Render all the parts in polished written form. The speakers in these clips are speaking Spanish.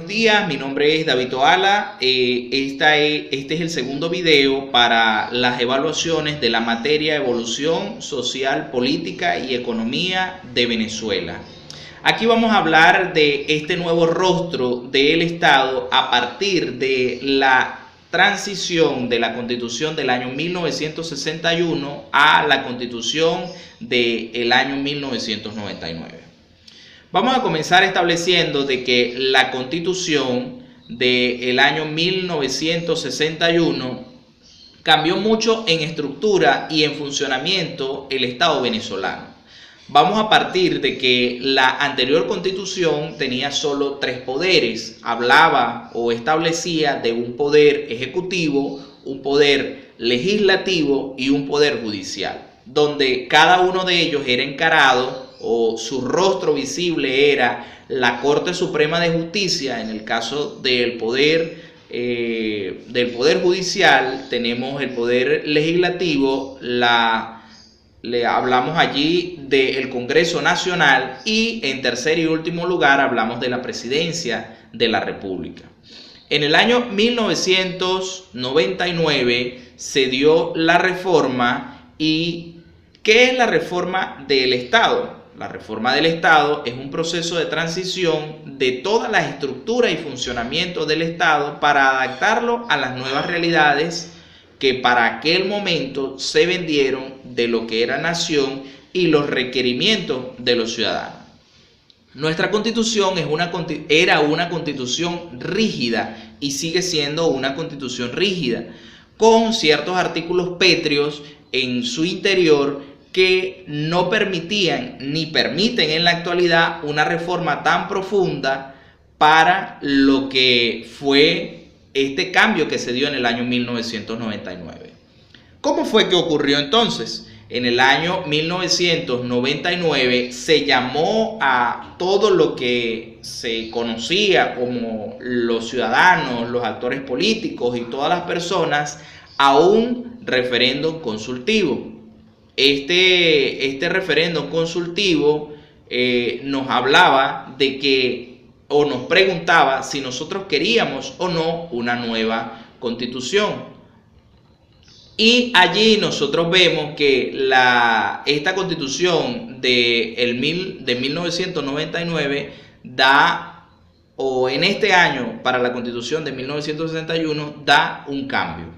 días, mi nombre es David Toala. Este es el segundo video para las evaluaciones de la materia Evolución Social, Política y Economía de Venezuela. Aquí vamos a hablar de este nuevo rostro del Estado a partir de la transición de la Constitución del año 1961 a la Constitución del año 1999. Vamos a comenzar estableciendo de que la Constitución del año 1961 cambió mucho en estructura y en funcionamiento el Estado venezolano. Vamos a partir de que la anterior Constitución tenía solo 3 poderes. Hablaba o establecía de un poder ejecutivo, un poder legislativo y un poder judicial, donde cada uno de ellos era encarado o su rostro visible era la Corte Suprema de Justicia. En el caso del poder judicial tenemos el poder legislativo, hablamos allí del Congreso Nacional y en tercer y último lugar hablamos de la Presidencia de la República. En el año 1999 se dio la reforma. ¿Y qué es la reforma del Estado? La reforma del Estado es un proceso de transición de todas las estructuras y funcionamientos del Estado para adaptarlo a las nuevas realidades que para aquel momento se vendieron de lo que era nación y los requerimientos de los ciudadanos. Nuestra Constitución era una Constitución rígida y sigue siendo una Constitución rígida, con ciertos artículos pétreos en su interior que no permitían ni permiten en la actualidad una reforma tan profunda para lo que fue este cambio que se dio en el año 1999. ¿Cómo fue que ocurrió entonces? En el año 1999 se llamó a todo lo que se conocía como los ciudadanos, los actores políticos y todas las personas a un referéndum consultivo. Este referéndum consultivo nos hablaba de que, o nos preguntaba si nosotros queríamos o no una nueva constitución. Y allí nosotros vemos que esta constitución de 1999 o en este año para la constitución de 1961 da un cambio.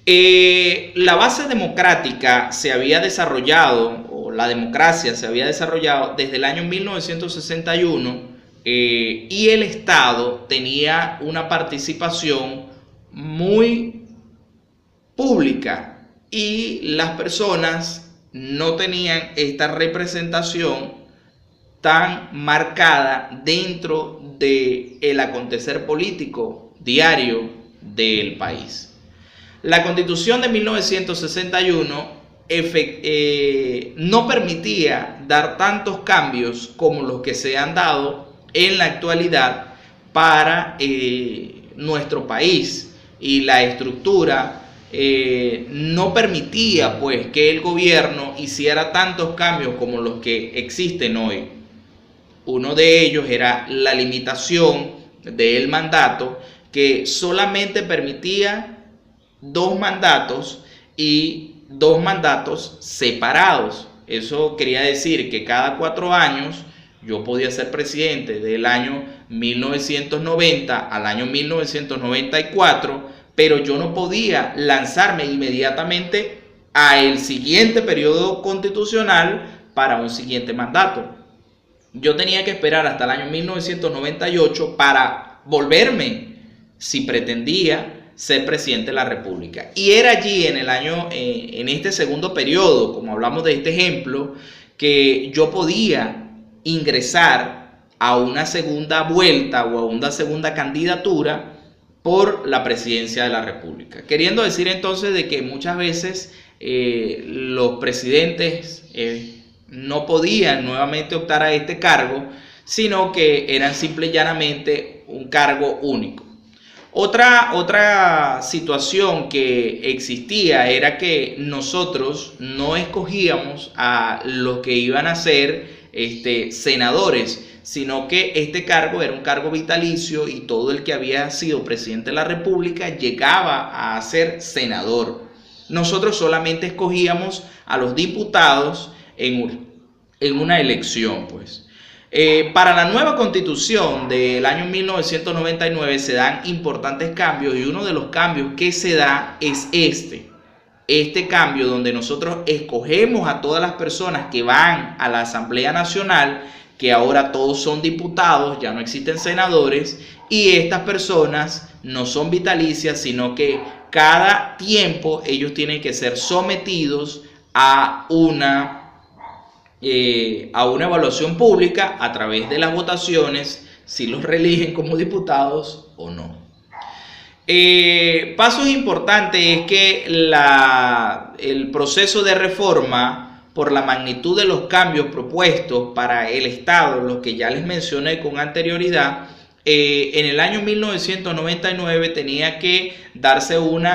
La base democrática se había desarrollado, o la democracia se había desarrollado desde el año 1961 y el Estado tenía una participación muy pública y las personas no tenían esta representación tan marcada dentro del acontecer político diario del país. La Constitución de 1961 no permitía dar tantos cambios como los que se han dado en la actualidad para nuestro país, y la estructura no permitía pues que el gobierno hiciera tantos cambios como los que existen hoy. Uno de ellos era la limitación del mandato, que solamente permitía 2 mandatos y 2 mandatos separados. Eso quería decir que cada 4 años yo podía ser presidente del año 1990 al año 1994, pero yo no podía lanzarme inmediatamente al siguiente periodo constitucional para un siguiente mandato. Yo tenía que esperar hasta el año 1998 para volverme, si pretendía ser presidente de la República. Y era allí en este segundo periodo, como hablamos de este ejemplo, que yo podía ingresar a una segunda vuelta o a una segunda candidatura por la presidencia de la República. Queriendo decir entonces de que muchas veces los presidentes no podían nuevamente optar a este cargo, sino que eran simple y llanamente un cargo único. Otra situación que existía era que nosotros no escogíamos a los que iban a ser senadores, sino que este cargo era un cargo vitalicio y todo el que había sido presidente de la República llegaba a ser senador. Nosotros solamente escogíamos a los diputados en una elección, pues. Para la nueva constitución del año 1999 se dan importantes cambios, y uno de los cambios que se da es este cambio donde nosotros escogemos a todas las personas que van a la Asamblea Nacional, que ahora todos son diputados, ya no existen senadores, y estas personas no son vitalicias, sino que cada tiempo ellos tienen que ser sometidos a una evaluación pública a través de las votaciones, si los reeligen como diputados o no. Pasos importantes es que el proceso de reforma, por la magnitud de los cambios propuestos para el Estado, los que ya les mencioné con anterioridad, en el año 1999 tenía que darse un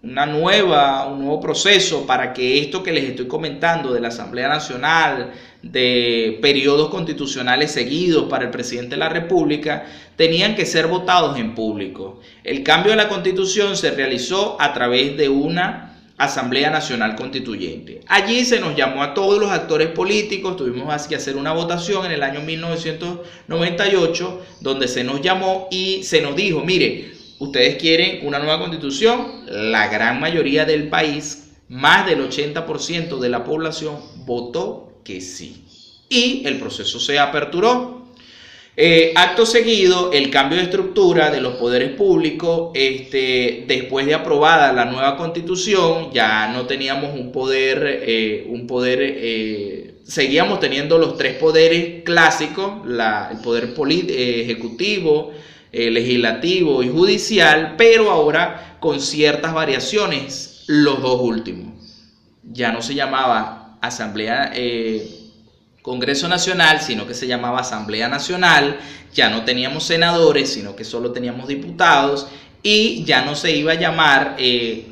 nuevo proceso para que esto que les estoy comentando de la Asamblea Nacional, de periodos constitucionales seguidos para el presidente de la República, tenían que ser votados en público. El cambio de la Constitución se realizó a través de una Asamblea Nacional Constituyente. Allí se nos llamó a todos los actores políticos, tuvimos que hacer una votación en el año 1998, donde se nos llamó y se nos dijo, mire, ustedes quieren una nueva constitución. La gran mayoría del país, más del 80% de la población, votó que sí. Y el proceso se aperturó. Acto seguido, el cambio de estructura de los poderes públicos, después de aprobada la nueva constitución, ya no teníamos seguíamos teniendo los tres poderes clásicos, el poder ejecutivo, legislativo y judicial, pero ahora con ciertas variaciones, los dos últimos. Ya no se llamaba Congreso Nacional, sino que se llamaba Asamblea Nacional. Ya no teníamos senadores, sino que solo teníamos diputados, y ya no se iba a llamar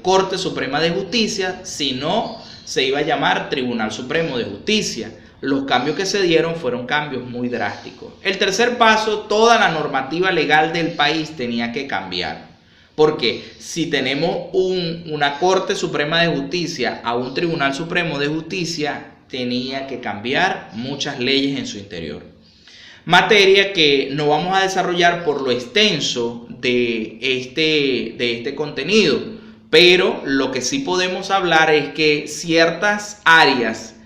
Corte Suprema de Justicia, sino se iba a llamar Tribunal Supremo de Justicia. Los cambios que se dieron fueron cambios muy drásticos. El tercer paso, toda la normativa legal del país tenía que cambiar. Porque si tenemos una Corte Suprema de Justicia a un Tribunal Supremo de Justicia, tenía que cambiar muchas leyes en su interior. Materia que no vamos a desarrollar por lo extenso de este contenido, pero lo que sí podemos hablar es que ciertas áreas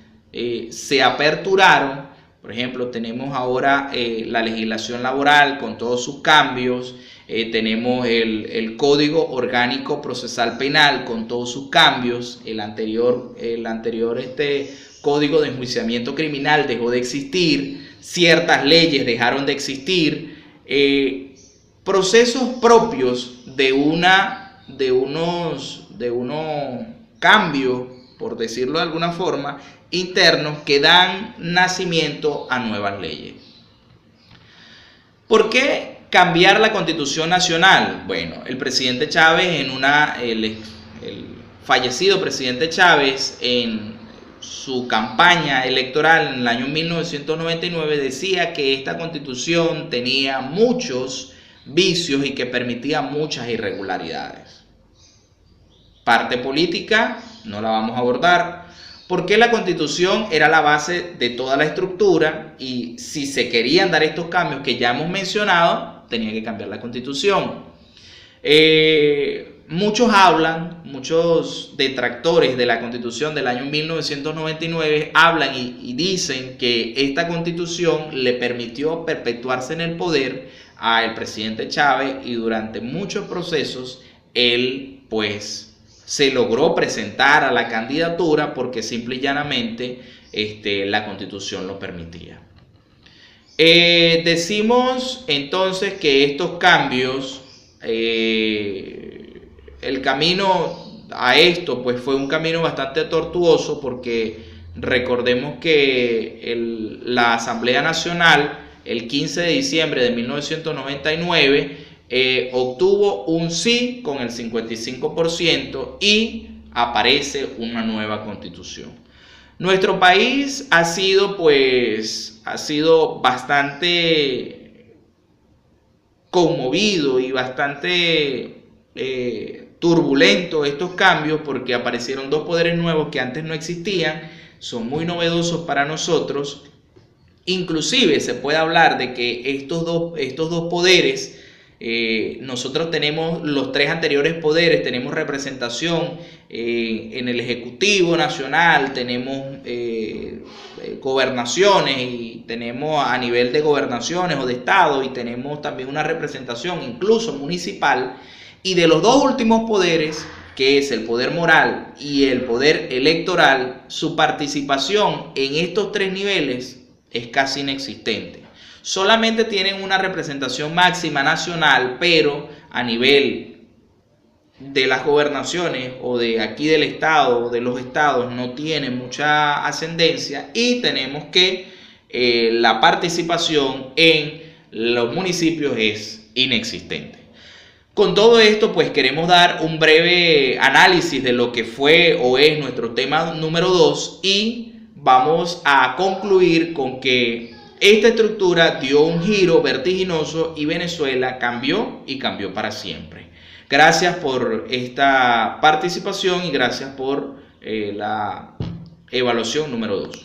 se aperturaron. Por ejemplo, tenemos ahora la legislación laboral con todos sus cambios, tenemos el Código Orgánico Procesal Penal con todos sus cambios, el anterior Código de Enjuiciamiento Criminal dejó de existir, ciertas leyes dejaron de existir, procesos propios de unos cambios, por decirlo de alguna forma, internos que dan nacimiento a nuevas leyes. ¿Por qué cambiar la Constitución Nacional? Bueno, el presidente Chávez, el fallecido presidente Chávez, en su campaña electoral en el año 1999 decía que esta constitución tenía muchos vicios y que permitía muchas irregularidades. Parte política, no la vamos a abordar, porque la constitución era la base de toda la estructura, y si se querían dar estos cambios que ya hemos mencionado, tenía que cambiar la constitución. Muchos detractores de la Constitución del año 1999 hablan y dicen que esta Constitución le permitió perpetuarse en el poder al presidente Chávez, y durante muchos procesos él pues se logró presentar a la candidatura porque simple y llanamente la Constitución lo permitía. Decimos entonces que estos cambios, el camino a esto pues fue un camino bastante tortuoso, porque recordemos que la Asamblea Nacional el 15 de diciembre de 1999 obtuvo un sí con el 55% y aparece una nueva constitución. Nuestro país ha sido bastante conmovido y bastante turbulento estos cambios, porque aparecieron dos poderes nuevos que antes no existían, son muy novedosos para nosotros. Inclusive se puede hablar de que estos dos poderes, nosotros tenemos los tres anteriores poderes, tenemos representación en el Ejecutivo Nacional, tenemos gobernaciones y tenemos a nivel de gobernaciones o de estado, y tenemos también una representación incluso municipal. Y de los dos últimos poderes, que es el poder moral y el poder electoral, su participación en estos tres niveles es casi inexistente. Solamente tienen una representación máxima nacional, pero a nivel de las gobernaciones o de aquí del estado o de los estados no tienen mucha ascendencia, y tenemos que la participación en los municipios es inexistente. Con todo esto, pues queremos dar un breve análisis de lo que fue o es nuestro tema número 2, y vamos a concluir con que esta estructura dio un giro vertiginoso y Venezuela cambió, y cambió para siempre. Gracias por esta participación y gracias por la evaluación número 2.